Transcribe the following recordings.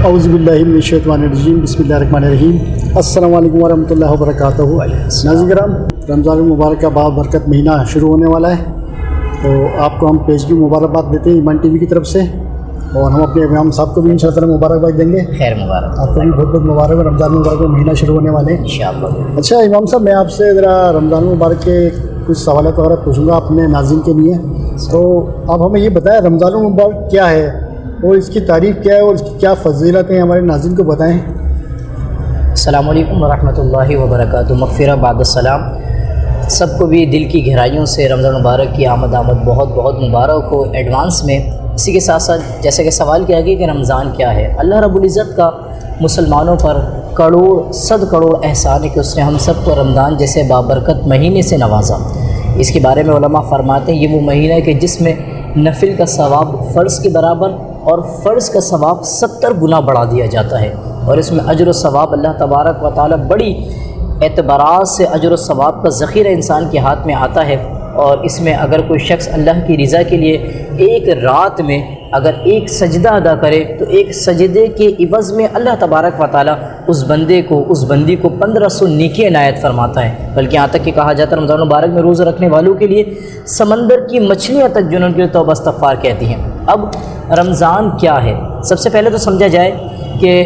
اعوذ باللہ من الشیطان الرجیم، بسم اللہ الرحمن الرحیم۔ السلام علیکم ورحمۃ اللہ وبرکاتہ۔ ناظرین کرام، رمضان المبارک کا بابرکت مہینہ شروع ہونے والا ہے، تو آپ کو ہم پیشگی مبارکباد دیتے ہیں ایمان ٹی وی کی طرف سے، اور ہم اپنے امام صاحب کو بھی انشاءاللہ مبارکباد دیں گے۔ خیر مبارک، آپ کو بھی بہت بہت مبارک، رمضان مبارک کا مہینہ شروع ہونے والے ہیں انشاءاللہ۔ اچھا امام صاحب، میں آپ سے ذرا رمضان مبارک کے کچھ سوالات وغیرہ پوچھوں گا اپنے ناظرین کے لیے، تو آپ ہمیں یہ بتائیں رمضان المبارک کیا ہے اور اس کی تعریف کیا ہے اور اس کی کیا فضیلت ہیں، ہمارے ناظرین کو بتائیں۔ السلام علیکم ورحمۃ اللہ وبرکاتہ۔ مغفرہ بعد السلام۔ سب کو بھی دل کی گہرائیوں سے رمضان مبارک کی آمد بہت بہت مبارک ہو ایڈوانس میں۔ اسی کے ساتھ ساتھ جیسے کہ سوال کیا گیا کہ رمضان کیا ہے، اللہ رب العزت کا مسلمانوں پر کروڑ صد کروڑ احسان ہے کہ اس نے ہم سب کو رمضان جیسے بابرکت مہینے سے نوازا۔ اس کے بارے میں علماء فرماتے ہیں یہ وہ مہینہ ہے کہ جس میں نفل کا ثواب فرض کے برابر اور فرض کا ثواب 70 گنا بڑھا دیا جاتا ہے، اور اس میں اجر و ثواب اللہ تبارک و تعالی بڑی اعتبارات سے اجر و ثواب کا ذخیرہ انسان کے ہاتھ میں آتا ہے۔ اور اس میں اگر کوئی شخص اللہ کی رضا کے لیے ایک رات میں اگر ایک سجدہ ادا کرے تو ایک سجدے کے عوض میں اللہ تبارک و تعالی اس بندے کو اس بندی کو 1500 نیکی عنایت فرماتا ہے، بلکہ یہاں تک کہ کہا جاتا ہے رمضان مبارک میں روزہ رکھنے والوں کے لیے سمندر کی مچھلیاں تک جو ان کے لیے توبہ استغفار کہتی ہیں۔ اب رمضان کیا ہے، سب سے پہلے تو سمجھا جائے کہ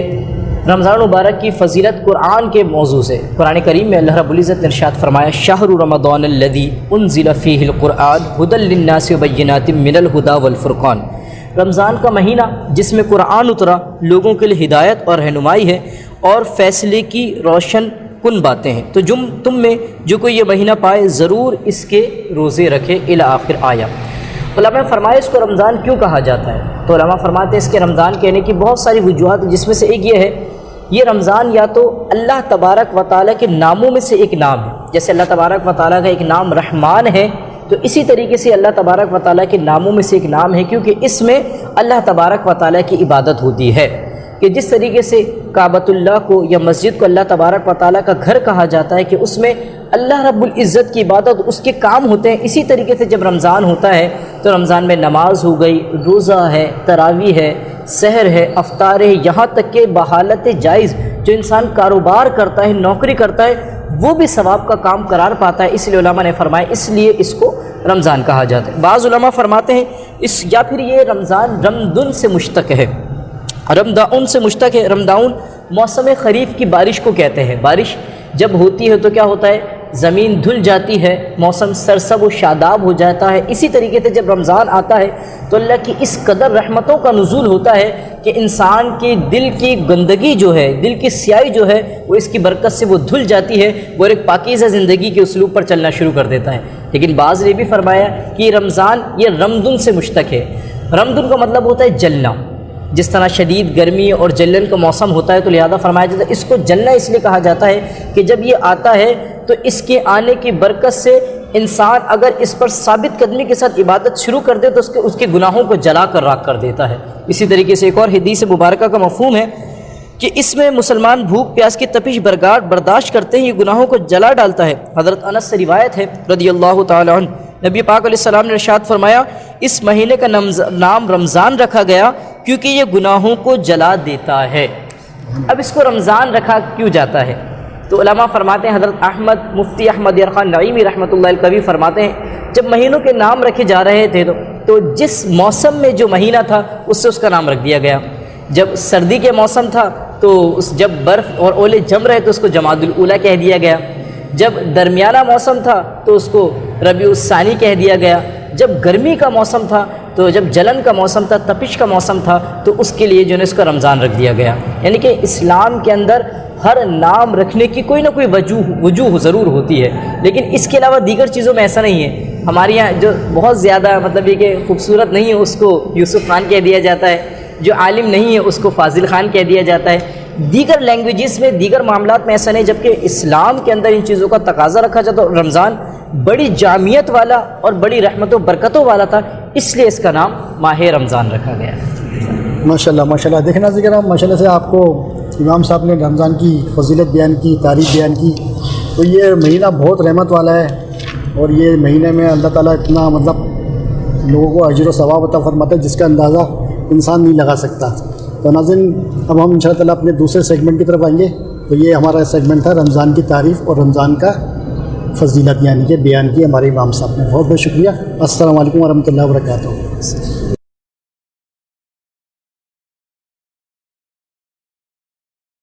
رمضان مبارک کی فضیلت قرآن کے موضوع سے قرآن کریم میں اللہ رب العزت نے ارشاد فرمایا شہر رمضان الذی انزل فیہ القرآن ھدی للناس وبینات من الھدی والفرقان، رمضان کا مہینہ جس میں قرآن اترا لوگوں کے لیے ہدایت اور رہنمائی ہے اور فیصلے کی روشن کن باتیں ہیں، تو تم میں جو کوئی یہ مہینہ پائے ضرور اس کے روزے رکھے الی آخر آیا۔ علماء فرمائے اس کو رمضان کیوں کہا جاتا ہے، تو علماء فرماتے ہیں اس کے رمضان کہنے کی بہت ساری وجوہات، جس میں سے ایک یہ ہے یہ رمضان یا تو اللہ تبارک و تعالیٰ کے ناموں میں سے ایک نام ہے، جیسے اللہ تبارک و تعالیٰ کا ایک نام رحمان ہے، تو اسی طریقے سے اللہ تبارک و تعالیٰ کے ناموں میں سے ایک نام ہے کیونکہ اس میں اللہ تبارک و تعالیٰ کی عبادت ہوتی ہے، کہ جس طریقے سے کعبۃ اللہ کو یا مسجد کو اللہ تبارک و تعالیٰ کا گھر کہا جاتا ہے کہ اس میں اللہ رب العزت کی عبادت اس کے کام ہوتے ہیں، اسی طریقے سے جب رمضان ہوتا ہے تو رمضان میں نماز ہو گئی، روزہ ہے، تراویح ہے، سحر ہے، افطار ہے، یہاں تک کہ بحالت جائز جو انسان کاروبار کرتا ہے، نوکری کرتا ہے، وہ بھی ثواب کا کام قرار پاتا ہے۔ اس لیے علماء نے فرمایا اس لیے اس کو رمضان کہا جاتا ہے۔ بعض علماء فرماتے ہیں یا پھر یہ رمضان رمضان سے مشتق ہے، رمضان سے مشتق ہے۔ رمضان موسم خریف کی بارش کو کہتے ہیں، بارش جب ہوتی ہے تو کیا ہوتا ہے، زمین دھل جاتی ہے، موسم سرسب و شاداب ہو جاتا ہے۔ اسی طریقے سے جب رمضان آتا ہے تو اللہ کی اس قدر رحمتوں کا نزول ہوتا ہے کہ انسان کے دل کی گندگی جو ہے، دل کی سیاہی جو ہے، وہ اس کی برکت سے وہ دھل جاتی ہے، وہ ایک پاکیزہ زندگی کے اسلوب پر چلنا شروع کر دیتا ہے۔ لیکن بعض نے بھی فرمایا کہ رمضان یہ رمضان سے مشتق ہے۔ رمضان کا مطلب ہوتا ہے جلنا، جس طرح شدید گرمی اور جلن کا موسم ہوتا ہے تو لہذا فرمایا جاتا ہے اس کو جلنا اس لیے کہا جاتا ہے کہ جب یہ آتا ہے تو اس کے آنے کی برکت سے انسان اگر اس پر ثابت قدمی کے ساتھ عبادت شروع کر دے تو اس کے گناہوں کو جلا کر راکھ کر دیتا ہے۔ اسی طریقے سے ایک اور حدیث مبارکہ کا مفہوم ہے کہ اس میں مسلمان بھوک پیاس کی تپش برداشت کرتے ہیں، یہ گناہوں کو جلا ڈالتا ہے۔ حضرت انس سے روایت ہے رضی اللہ تعالی عنہ، نبی پاک علیہ السلام نے ارشاد فرمایا اس مہینے کا نام رمضان رکھا گیا کیونکہ یہ گناہوں کو جلا دیتا ہے۔ اب اس کو رمضان رکھا کیوں جاتا ہے، تو علماء فرماتے ہیں حضرت مفتی احمد یرخان نعیمی رحمۃ اللہ علیہ فرماتے ہیں جب مہینوں کے نام رکھے جا رہے تھے تو جس موسم میں جو مہینہ تھا اس کا نام رکھ دیا گیا۔ جب سردی کے موسم تھا تو جب برف اور اولے جم رہے تو اس کو جمادی الاولیٰ کہہ دیا گیا، جب درمیانہ موسم تھا تو اس کو ربیع الثانی کہہ دیا گیا، جب گرمی کا موسم تھا تو جب جلن کا موسم تھا، تپش کا موسم تھا تو اس کے لیے جو ہے اس کا رمضان رکھ دیا گیا۔ یعنی کہ اسلام کے اندر ہر نام رکھنے کی کوئی نہ کوئی وجوہ ضرور ہوتی ہے، لیکن اس کے علاوہ دیگر چیزوں میں ایسا نہیں ہے۔ ہمارے یہاں جو بہت زیادہ مطلب یہ کہ خوبصورت نہیں ہے اس کو یوسف خان کہہ دیا جاتا ہے، جو عالم نہیں ہے اس کو فاضل خان کہہ دیا جاتا ہے۔ دیگر لینگویجز میں دیگر معاملات میں ایسا نہیں، جبکہ اسلام کے اندر ان چیزوں کا تقاضا رکھا جاتا ہے۔ رمضان بڑی جامعیت والا اور بڑی رحمت و برکتوں والا تھا، اس لیے اس کا نام ماہ رمضان رکھا گیا۔ ماشاءاللہ ماشاءاللہ، دیکھنا ذکر ماشاءاللہ سے آپ کو امام صاحب نے رمضان کی فضیلت بیان کی، تعریف بیان کی، تو یہ مہینہ بہت رحمت والا ہے، اور یہ مہینے میں اللہ تعالیٰ اتنا مطلب لوگوں کو اجر و ثواب عطا فرماتا ہے جس کا اندازہ انسان نہیں لگا سکتا۔ تو ناظرین اب ہم انشاءاللہ تعالیٰ اپنے دوسرے سیگمنٹ کی طرف آئیں گے. تو یہ ہمارا سیگمنٹ تھا رمضان کی تعریف اور رمضان کا فضیلت یعنی کہ بیان کی ہمارے امام صاحب نے. بہت بہت شکریہ. السلام علیکم ورحمۃ اللہ وبرکاتہ.